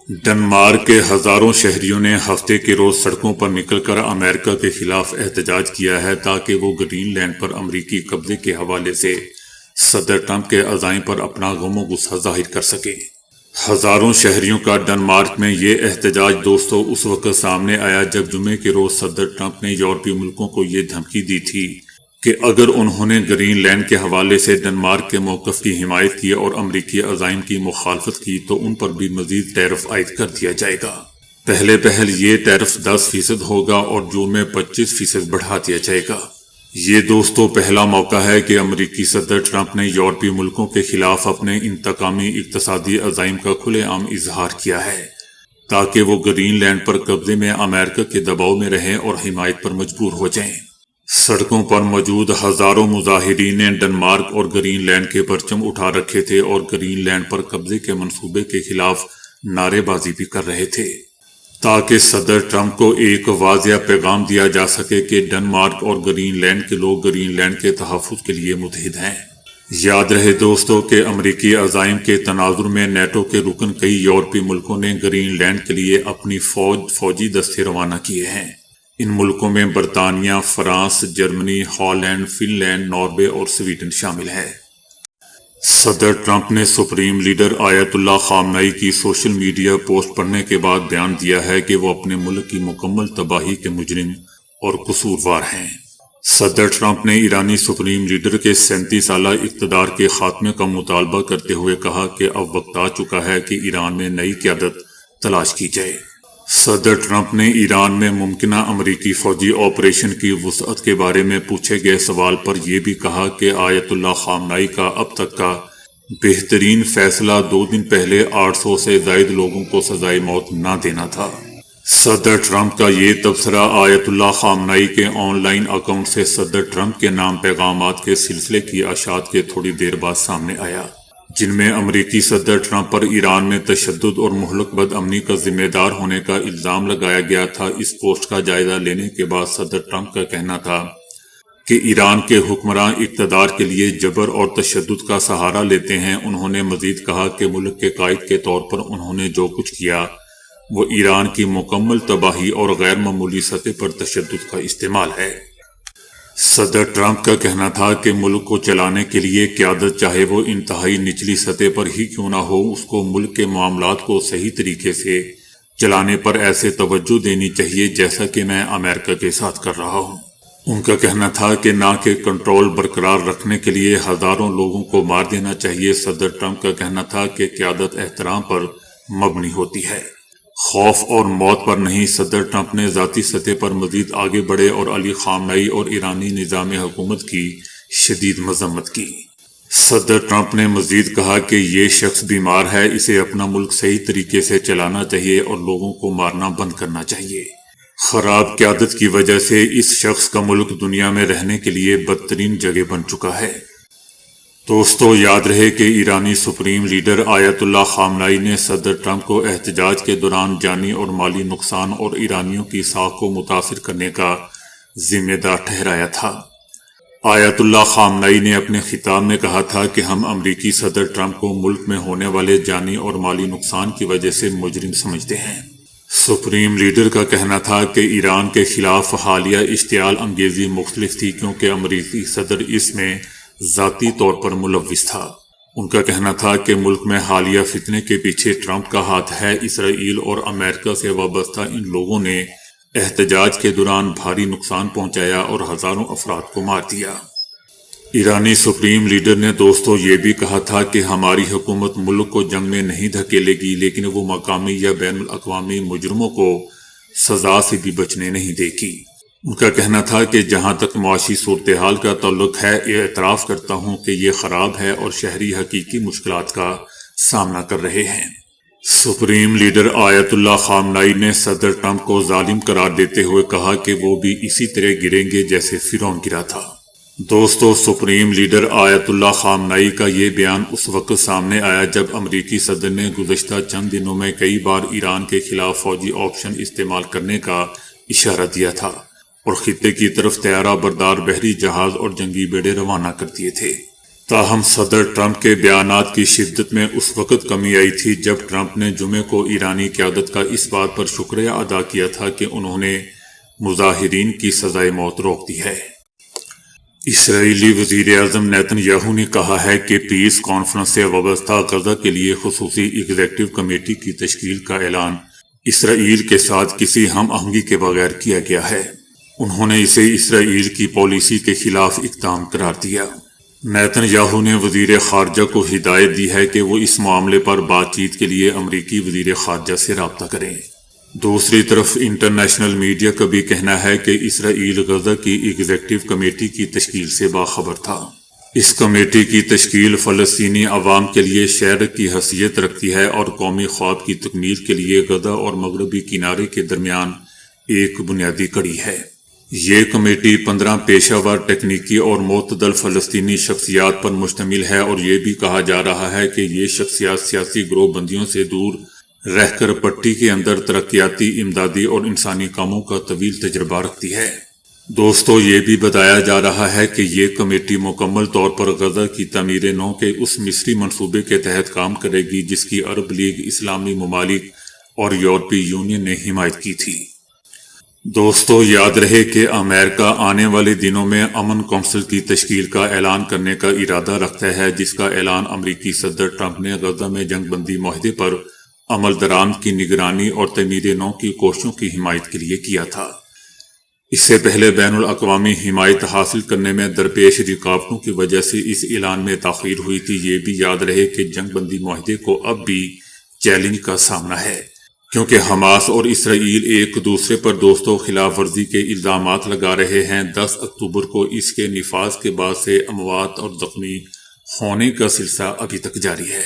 Denmark کے ہزاروں شہریوں نے ہفتے کے روز سڑکوں پر نکل کر امریکہ کے خلاف احتجاج کیا ہے تاکہ وہ گرین لینڈ پر امریکی قبضے کے حوالے سے صدر ٹرمپ کے عزائم پر اپنا غم و غصہ ظاہر کر سکیں۔ ہزاروں شہریوں کا ڈنمارک میں یہ احتجاج دوستو اس وقت سامنے آیا جب جمعے کے روز صدر ٹرمپ نے یورپی ملکوں کو یہ دھمکی دی تھی کہ اگر انہوں نے گرین لینڈ کے حوالے سے ڈنمارک کے موقف کی حمایت کی اور امریکی عزائم کی مخالفت کی تو ان پر بھی مزید ٹیرف عائد کر دیا جائے گا۔ پہل یہ ٹیرف 10% ہوگا اور جون میں 25% بڑھا دیا جائے گا۔ یہ دوستو پہلا موقع ہے کہ امریکی صدر ٹرمپ نے یورپی ملکوں کے خلاف اپنے انتقامی اقتصادی عزائم کا کھلے عام اظہار کیا ہے تاکہ وہ گرین لینڈ پر قبضے میں امریکہ کے دباؤ میں رہیں اور حمایت پر مجبور ہو جائیں۔ سڑکوں پر موجود ہزاروں مظاہرین نے ڈنمارک اور گرین لینڈ کے پرچم اٹھا رکھے تھے اور گرین لینڈ پر قبضے کے منصوبے کے خلاف نعرے بازی بھی کر رہے تھے تاکہ صدر ٹرمپ کو ایک واضح پیغام دیا جا سکے کہ ڈنمارک اور گرین لینڈ کے لوگ گرین لینڈ کے تحفظ کے لیے متحد ہیں۔ یاد رہے دوستو کہ امریکی عزائم کے تناظر میں نیٹو کے رکن کئی یورپی ملکوں نے گرین لینڈ کے لیے اپنی فوجی دستے روانہ کیے ہیں۔ ان ملکوں میں برطانیہ، France, Germany, Holland, Finland, Norway اور سویڈن شامل ہے۔ صدر ٹرمپ نے سپریم لیڈر آیت اللہ خامنئی کی سوشل میڈیا پوسٹ پڑھنے کے بعد بیان دیا ہے کہ وہ اپنے ملک کی مکمل تباہی کے مجرم اور قصوروار ہیں۔ صدر ٹرمپ نے ایرانی سپریم لیڈر کے 37 سالہ اقتدار کے خاتمے کا مطالبہ کرتے ہوئے کہا کہ اب وقت آ چکا ہے کہ ایران میں نئی قیادت تلاش کی جائے۔ صدر ٹرمپ نے ایران میں ممکنہ امریکی فوجی آپریشن کی وسعت کے بارے میں پوچھے گئے سوال پر یہ بھی کہا کہ آیت اللہ خامنئی کا اب تک کا بہترین فیصلہ 2 دن پہلے 800 سے زائد لوگوں کو سزائے موت نہ دینا تھا۔ صدر ٹرمپ کا یہ تبصرہ آیت اللہ خامنئی کے آن لائن اکاؤنٹ سے صدر ٹرمپ کے نام پیغامات کے سلسلے کی اشاعت کے تھوڑی دیر بعد سامنے آیا، جن میں امریکی صدر ٹرمپ پر ایران میں تشدد اور مہلک بد امنی کا ذمہ دار ہونے کا الزام لگایا گیا تھا۔ اس پوسٹ کا جائزہ لینے کے بعد صدر ٹرمپ کا کہنا تھا کہ ایران کے حکمراں اقتدار کے لیے جبر اور تشدد کا سہارا لیتے ہیں۔ انہوں نے مزید کہا کہ ملک کے قائد کے طور پر انہوں نے جو کچھ کیا وہ ایران کی مکمل تباہی اور غیر معمولی سطح پر تشدد کا استعمال ہے۔ صدر ٹرمپ کا کہنا تھا کہ ملک کو چلانے کے لیے قیادت چاہے وہ انتہائی نچلی سطح پر ہی کیوں نہ ہو، اس کو ملک کے معاملات کو صحیح طریقے سے چلانے پر ایسے توجہ دینی چاہیے جیسا کہ میں امریکہ کے ساتھ کر رہا ہوں۔ ان کا کہنا تھا کہ نہ کہ کنٹرول برقرار رکھنے کے لیے ہزاروں لوگوں کو مار دینا چاہیے۔ صدر ٹرمپ کا کہنا تھا کہ قیادت احترام پر مبنی ہوتی ہے، خوف اور موت پر نہیں۔ صدر ٹرمپ نے ذاتی سطح پر مزید آگے بڑھے اور علی خامنئی اور ایرانی نظام حکومت کی شدید مذمت کی۔ صدر ٹرمپ نے مزید کہا کہ یہ شخص بیمار ہے، اسے اپنا ملک صحیح طریقے سے چلانا چاہیے اور لوگوں کو مارنا بند کرنا چاہیے۔ خراب قیادت کی وجہ سے اس شخص کا ملک دنیا میں رہنے کے لیے بدترین جگہ بن چکا ہے۔ دوستو یاد رہے کہ ایرانی سپریم لیڈر آیت اللہ خامنئی نے صدر ٹرمپ کو احتجاج کے دوران جانی اور مالی نقصان اور ایرانیوں کی ساکھ کو متاثر کرنے کا ذمہ دار ٹھہرایا تھا۔ آیت اللہ خامنئی نے اپنے خطاب میں کہا تھا کہ ہم امریکی صدر ٹرمپ کو ملک میں ہونے والے جانی اور مالی نقصان کی وجہ سے مجرم سمجھتے ہیں۔ سپریم لیڈر کا کہنا تھا کہ ایران کے خلاف حالیہ اشتعال انگیزی مختلف تھی کیونکہ امریکی صدر اس میں ذاتی طور پر ملوث تھا۔ ان کا کہنا تھا کہ ملک میں حالیہ فتنے کے پیچھے ٹرمپ کا ہاتھ ہے۔ اسرائیل اور امریکہ سے وابستہ ان لوگوں نے احتجاج کے دوران بھاری نقصان پہنچایا اور ہزاروں افراد کو مار دیا۔ ایرانی سپریم لیڈر نے دوستو یہ بھی کہا تھا کہ ہماری حکومت ملک کو جنگ میں نہیں دھکیلے گی، لیکن وہ مقامی یا بین الاقوامی مجرموں کو سزا سے بھی بچنے نہیں دے گی۔ ان کا کہنا تھا کہ جہاں تک معاشی صورتحال کا تعلق ہے، اعتراف کرتا ہوں کہ یہ خراب ہے اور شہری حقیقی مشکلات کا سامنا کر رہے ہیں۔ سپریم لیڈر آیت اللہ خامنئی نے صدر ٹرمپ کو ظالم قرار دیتے ہوئے کہا کہ وہ بھی اسی طرح گریں گے جیسے فرعون گرا تھا۔ دوستو سپریم لیڈر آیت اللہ خامنئی کا یہ بیان اس وقت سامنے آیا جب امریکی صدر نے گزشتہ چند دنوں میں کئی بار ایران کے خلاف فوجی آپریشن استعمال کرنے کا اشارہ دیا تھا اور خطے کی طرف طیارہ بردار بحری جہاز اور جنگی بیڑے روانہ کر دیے تھے۔ تاہم صدر ٹرمپ کے بیانات کی شدت میں اس وقت کمی آئی تھی جب ٹرمپ نے جمعے کو ایرانی قیادت کا اس بات پر شکریہ ادا کیا تھا کہ انہوں نے مظاہرین کی سزائے موت روک دی ہے۔ اسرائیلی وزیر اعظم نیتن یاہو نے کہا ہے کہ پیس کانفرنس سے وابستہ غزہ کے لیے خصوصی ایگزیکٹو کمیٹی کی تشکیل کا اعلان اسرائیل کے ساتھ کسی ہم آہنگی کے بغیر کیا گیا ہے۔ انہوں نے اسے اسرائیل کی پالیسی کے خلاف اقدام قرار دیا۔ نیتن یاہو نے وزیر خارجہ کو ہدایت دی ہے کہ وہ اس معاملے پر بات چیت کے لیے امریکی وزیر خارجہ سے رابطہ کریں۔ دوسری طرف انٹرنیشنل میڈیا کا بھی کہنا ہے کہ اسرائیل غزہ کی ایگزیکٹو کمیٹی کی تشکیل سے باخبر تھا۔ اس کمیٹی کی تشکیل فلسطینی عوام کے لیے شہر کی حیثیت رکھتی ہے اور قومی خواب کی تکمیل کے لیے غزہ اور مغربی کنارے کے درمیان ایک بنیادی کڑی ہے۔ یہ کمیٹی 15 پیشہ ور تکنیکی اور معتدل فلسطینی شخصیات پر مشتمل ہے، اور یہ بھی کہا جا رہا ہے کہ یہ شخصیات سیاسی گروہ بندیوں سے دور رہ کر پٹی کے اندر ترقیاتی، امدادی اور انسانی کاموں کا طویل تجربہ رکھتی ہے۔ دوستو، یہ بھی بتایا جا رہا ہے کہ یہ کمیٹی مکمل طور پر غزہ کی تعمیر نو کے اس مصری منصوبے کے تحت کام کرے گی جس کی عرب لیگ، اسلامی ممالک اور یورپی یونین نے حمایت کی تھی۔ دوستو، یاد رہے کہ امریکہ آنے والے دنوں میں امن کونسل کی تشکیل کا اعلان کرنے کا ارادہ رکھتا ہے، جس کا اعلان امریکی صدر ٹرمپ نے غزہ میں جنگ بندی معاہدے پر عمل درآمد کی نگرانی اور تعمیر نو کی کوششوں کی حمایت کے لیے کیا تھا۔ اس سے پہلے بین الاقوامی حمایت حاصل کرنے میں درپیش رکاوٹوں کی وجہ سے اس اعلان میں تاخیر ہوئی تھی۔ یہ بھی یاد رہے کہ جنگ بندی معاہدے کو اب بھی چیلنج کا سامنا ہے، کیونکہ حماس اور اسرائیل ایک دوسرے پر دوستوں خلاف ورزی کے الزامات لگا رہے ہیں۔ 10 اکتوبر کو اس کے نفاذ کے بعد سے اموات اور زخمی ہونے کا سلسلہ ابھی تک جاری ہے۔